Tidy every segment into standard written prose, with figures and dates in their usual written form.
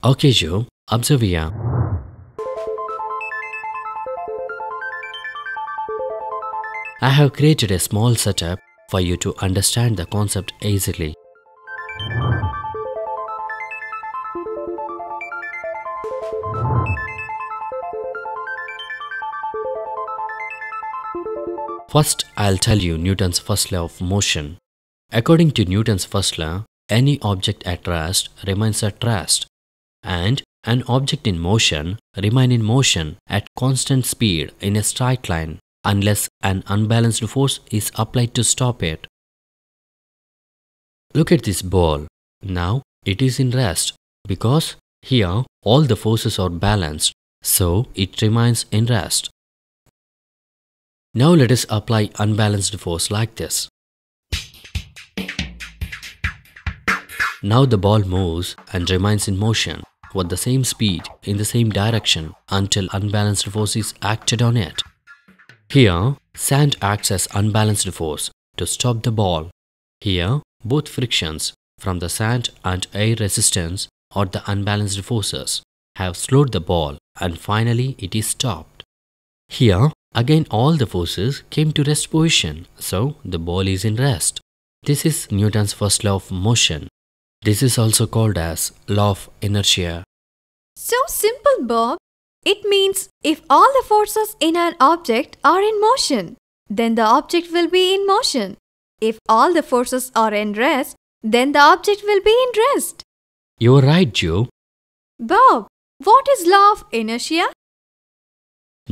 Okay, Joe, observe here. I have created a small setup for you to understand the concept easily. First, I'll tell you Newton's first law of motion. According to Newton's first law, any object at rest remains at rest, and an object in motion remains in motion at constant speed in a straight line unless an unbalanced force is applied to stop it. Look at this ball. Now it is in rest because here all the forces are balanced, so it remains in rest. Now let us apply unbalanced force like this. Now the ball moves and remains in motion with the same speed in the same direction until unbalanced force is acted on it. Here, sand acts as unbalanced force to stop the ball. Here, both frictions from the sand and air resistance or the unbalanced forces have slowed the ball and finally it is stopped. Here, again all the forces came to rest position, so the ball is in rest. This is Newton's first law of motion. This is also called as law of inertia. So simple, Bob. It means if all the forces in an object are in motion, then the object will be in motion. If all the forces are in rest, then the object will be in rest. You are right, Joe. Bob, what is law of inertia?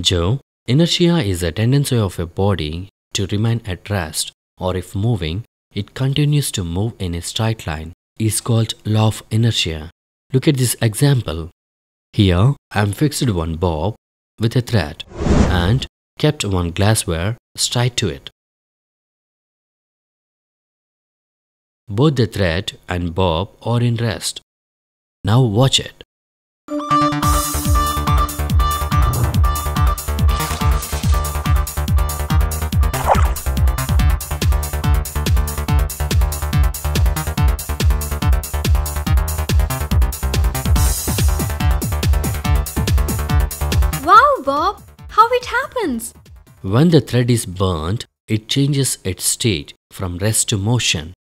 Joe, inertia is a tendency of a body to remain at rest, or if moving, it continues to move in a straight line, is called law of inertia. Look at this example. Here, I am fixed one bob with a thread and kept one glassware straight to it. Both the thread and bob are in rest. Now watch it. Wow, Bob, how it happens? When the thread is burnt, it changes its state from rest to motion.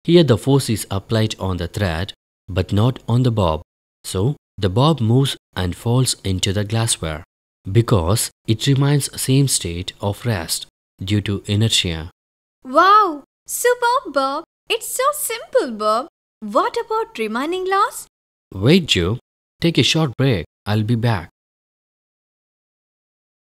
Here the force is applied on the thread but not on the bob. So the bob moves and falls into the glassware because it remains same state of rest due to inertia. Wow, superb, Bob. It's so simple, Bob. What about remaining laws? Wait, Joe. Take a short break. I'll be back.